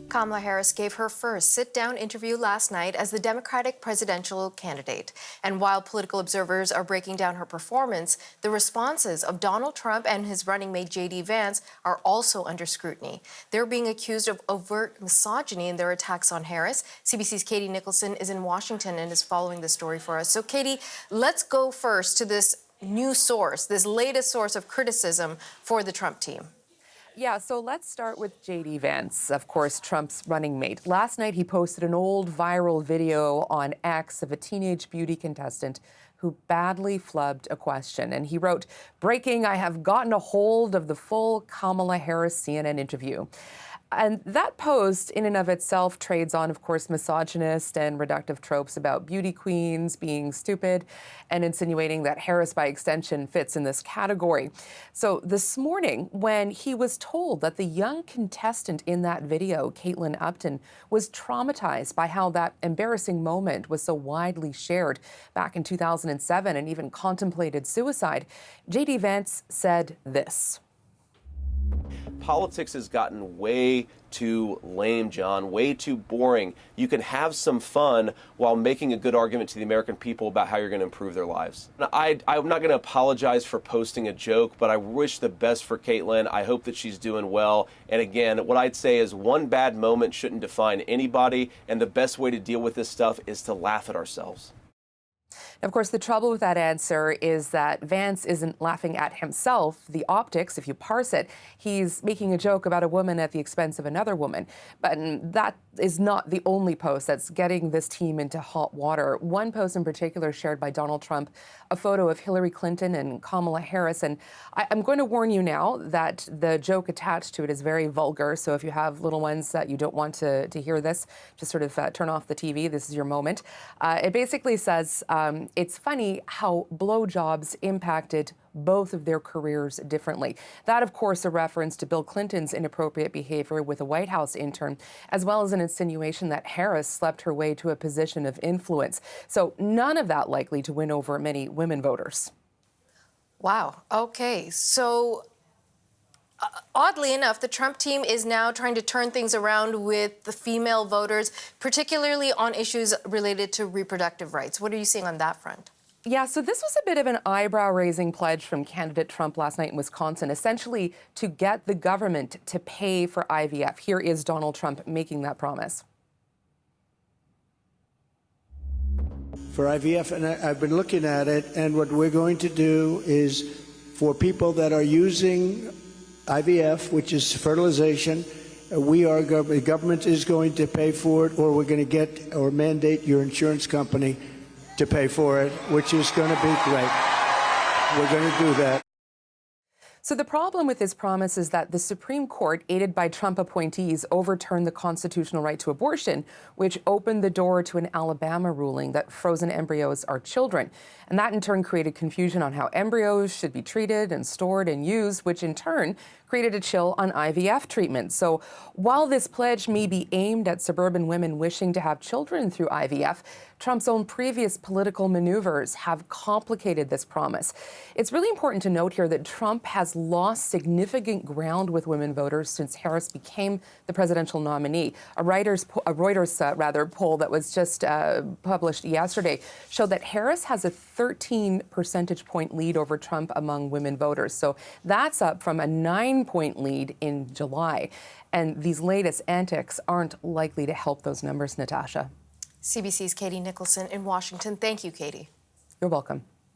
Kamala Harris gave her first sit-down interview last night as the Democratic presidential candidate. And while political observers are breaking down her performance, the responses of Donald Trump and his running mate J.D. Vance are also under scrutiny. They're being accused of overt misogyny in their attacks on Harris. CBC's Katie Nicholson is in Washington and is following the story for us. So, Katie, let's go first to this new source, this latest source of criticism for the Trump team. Yeah, so let's start with J.D. Vance, of course, Trump's running mate. Last night, he posted an old viral video on X of a teenage beauty contestant who badly flubbed a question. And he wrote, "Breaking, I have gotten a hold of the full Kamala Harris CNN interview." And that post in and of itself trades on, of course, misogynist and reductive tropes about beauty queens being stupid and insinuating that Harris, by extension, fits in this category. So this morning, when he was told that the young contestant in that video, Caitlin Upton, was traumatized by how that embarrassing moment was so widely shared back in 2007 and even contemplated suicide, J.D. Vance said this. Politics has gotten way too lame, John, way too boring. You can have some fun while making a good argument to the American people about how you're going to improve their lives. I'm not going to apologize for posting a joke, but I wish the best for Caitlin. I hope that she's doing well. And again, what I'd say is one bad moment shouldn't define anybody, and the best way to deal with this stuff is to laugh at ourselves. Of course, the trouble with that answer is that Vance isn't laughing at himself. The optics, if you parse it, he's making a joke about a woman at the expense of another woman. But that is not the only post that's getting this team into hot water. One post in particular shared by Donald Trump, a photo of Hillary Clinton and Kamala Harris. And I'm going to warn you now that the joke attached to it is very vulgar. So if you have little ones that you don't want to hear this, just sort of turn off the TV. This is your moment. It basically says, it's funny how blowjobs impacted both of their careers differently. That, of course, a reference to Bill Clinton's inappropriate behavior with a White House intern, as well as an insinuation that Harris slept her way to a position of influence. So none of that likely to win over many women voters. Wow. Okay. So oddly enough, the Trump team is now trying to turn things around with the female voters, particularly on issues related to reproductive rights. What are you seeing on that front? Yeah, so this was a bit of an eyebrow-raising pledge from candidate Trump last night in Wisconsin, essentially to get the government to pay for IVF. Here is Donald Trump making that promise. For IVF, and I've been looking at it, and what we're going to do is for people that are using IVF, which is fertilization, the government is going to pay for it, or we're going to get or mandate your insurance company to pay for it, which is going to be great. We're going to do that. So the problem with this promise is that the Supreme Court, aided by Trump appointees, overturned the constitutional right to abortion, which opened the door to an Alabama ruling that frozen embryos are children. And that in turn created confusion on how embryos should be treated and stored and used, which in turn created a chill on IVF treatment. So while this pledge may be aimed at suburban women wishing to have children through IVF, Trump's own previous political maneuvers have complicated this promise. It's really important to note here that Trump has lost significant ground with women voters since Harris became the presidential nominee. A Reuters poll that was just published yesterday showed that Harris has a 13 percentage point lead over Trump among women voters. So that's up from a 9-point lead in July. And these latest antics aren't likely to help those numbers, Natasha. CBC's Katie Nicholson in Washington. Thank you, Katie. You're welcome.